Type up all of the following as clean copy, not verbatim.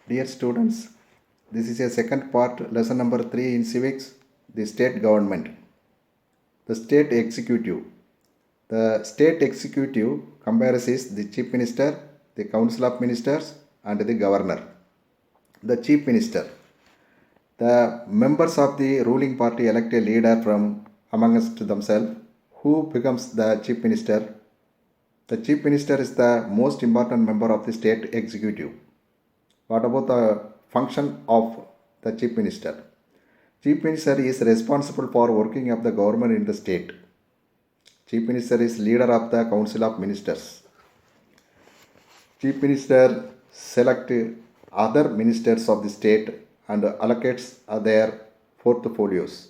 Dear students, this is a second part, lesson number 3 in civics, the state government. The state executive. The state executive comprises the chief minister, the council of ministers, and the governor. The chief minister. The members of the ruling party elect a leader from amongst themselves who becomes the chief minister. The chief minister is the most important member of the state executive. What about the function of the chief minister? Chief minister is responsible for working of the government in the state. Chief minister is leader of the council of ministers. Chief minister select other ministers of the state and allocates their portfolios.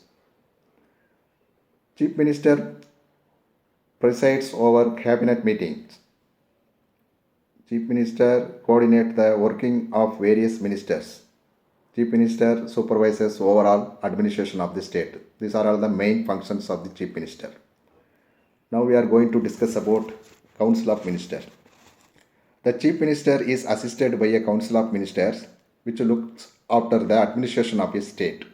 Chief minister presides over cabinet meetings. Chief minister coordinates the working of various ministers. Chief minister supervises overall administration of the state. These are all the main functions of the chief minister. Now we are going to discuss about council of ministers. The chief minister is assisted by a council of ministers which looks after the administration of a state.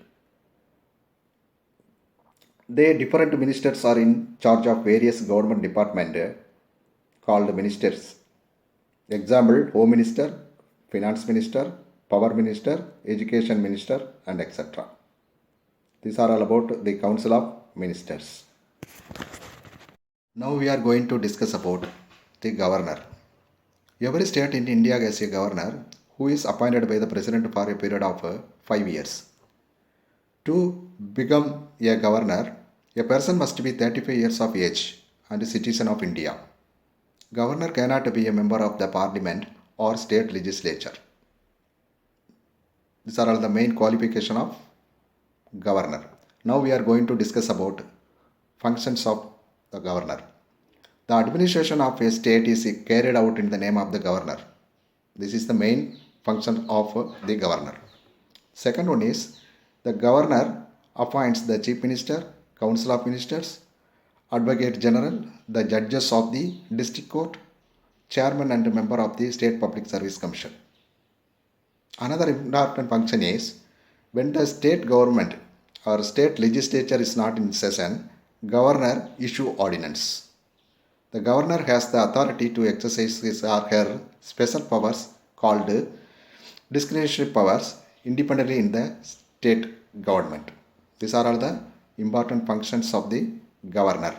The different ministers are in charge of various government departments called ministers. Example, Home Minister, Finance Minister, Power Minister, Education Minister, and etc. These are all about the Council of Ministers. Now we are going to discuss about the Governor. Every state in India has a Governor who is appointed by the President for a period of 5 years. To become a Governor, a person must be 35 years of age and a citizen of India. Governor cannot be a member of the parliament or state legislature. These are all the main qualification of governor. Now we are going to discuss about functions of the governor. The administration of a state is carried out in the name of the governor. This is the main function of the governor. Second one is the governor appoints the chief minister, council of ministers, Advocate General, the judges of the district court, chairman and member of the State Public Service Commission. Another important function is when the state government or state legislature is not in session, governor issue ordinance. The governor has the authority to exercise his or her special powers called discretionary powers independently in the state government. These are all the important functions of the governor.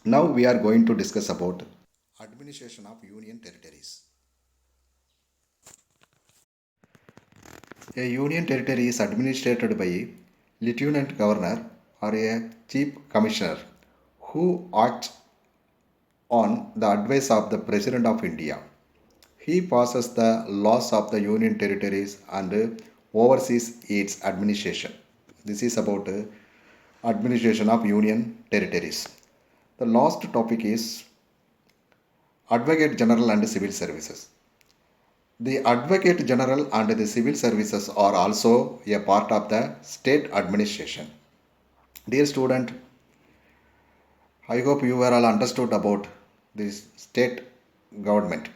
Now we are going to discuss about administration of union territories. A union territory is administered by a lieutenant governor or a chief commissioner who acts on the advice of the President of India. He passes the laws of the union territories and oversees its administration. This is about administration of union territories. The last topic is Advocate General and Civil Services. The Advocate General and the Civil Services are also a part of the state administration. Dear student, I hope you were all understood about this state government.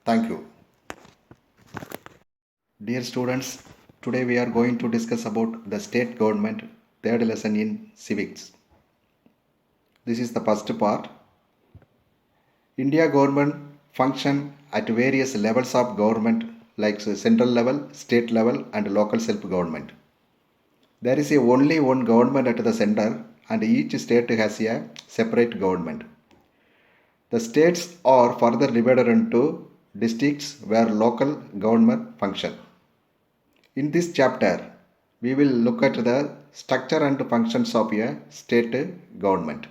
Thank you. Dear students, today we are going to discuss about the state government, third lesson in civics. This is the first part. India government function at various levels of government like central level, state level and local self-government. There is only one government at the center and each state has a separate government. The states are further divided into districts where local government function. In this chapter, we will look at the structure and functions of a state government.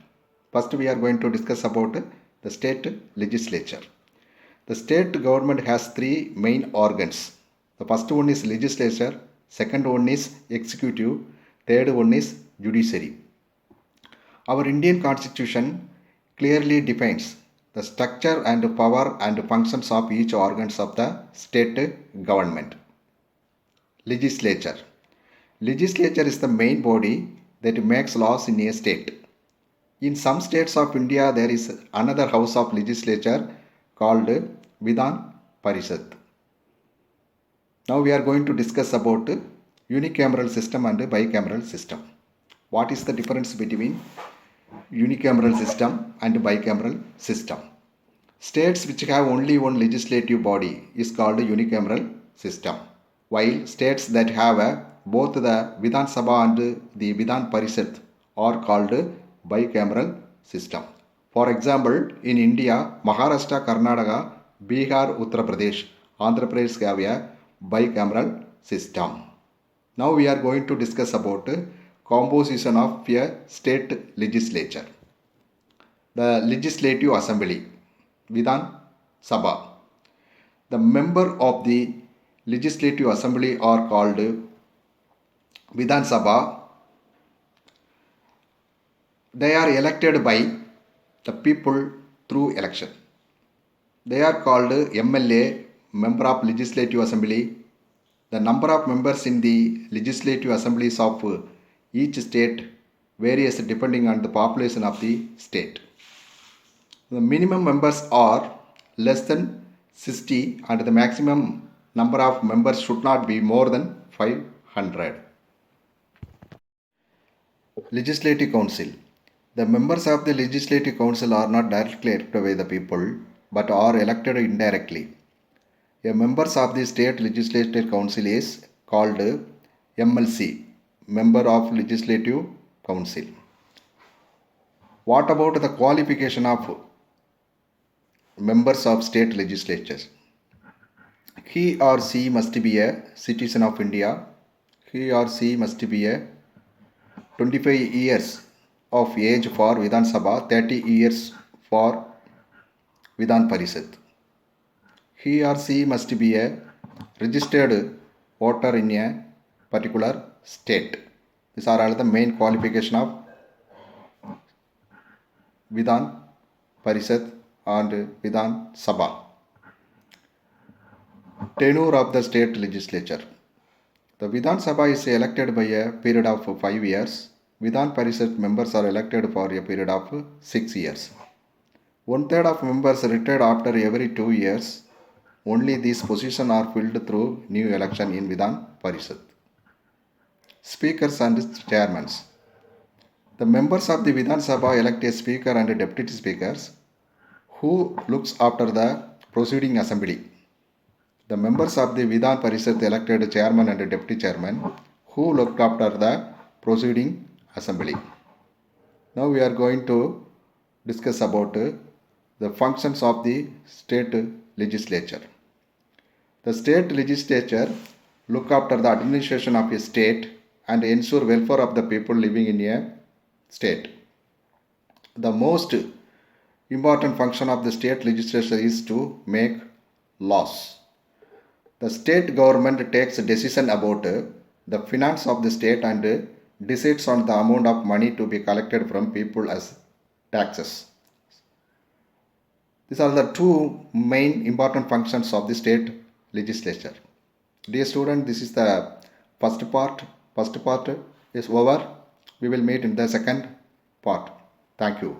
First, we are going to discuss about the state legislature. The state government has three main organs. The first one is legislature, second one is executive, third one is judiciary. Our Indian constitution clearly defines the structure and power and functions of each organs of the state government. Legislature. Legislature is the main body that makes laws in a state. In some states of India, there is another house of legislature called Vidhan Parishad. Now we are going to discuss about unicameral system and bicameral system. What is the difference between unicameral system and bicameral system? States which have only one legislative body is called unicameral system, while states that have both the Vidhan Sabha and the Vidhan Parishad are called bicameral system. For example, in India, Maharashtra, Karnataka, Bihar, Uttar Pradesh, Andhra Pradesh have a bicameral system. Now we are going to discuss about composition of a state legislature. The Legislative Assembly, Vidhan Sabha. The member of the Legislative Assembly are called Vidhan Sabha. They are elected by the people through election. They are called MLA, Member of Legislative Assembly. The number of members in the legislative assemblies of each state varies depending on the population of the state. The minimum members are less than 60 and the maximum number of members should not be more than 500. Legislative Council. The members of the Legislative Council are not directly elected by the people but are elected indirectly. A members of the State Legislative Council is called MLC, Member of Legislative Council. What about the qualification of members of state legislatures? He or she must be a citizen of India. He or she must be a 25 years of age for Vidhan Sabha, 30 years for Vidhan Parishad. He or she must be a registered voter in a particular state. These are all the main qualification of Vidhan Parishad and Vidhan Sabha. Tenure of the state legislature. The Vidhan Sabha is elected by a period of 5 years. Vidhan Parishad members are elected for a period of 6 years. 1/3 of members retired after every 2 years. Only these positions are filled through new election in Vidhan Parishad. Speakers and chairmen. The members of the Vidhan Sabha elect a speaker and deputy speakers who looks after the proceeding assembly. The members of the Vidhan Parishad elected chairman and deputy chairman who looked after the proceeding assembly. Now we are going to discuss about the functions of the state legislature. The state legislature look after the administration of a state and ensure welfare of the people living in a state. The most important function of the state legislature is to make laws. The state government takes a decision about the finance of the state and decides on the amount of money to be collected from people as taxes. These are the two main important functions of the state legislature. Dear student, this is the first part. First part is over. We will meet in the second part. Thank you.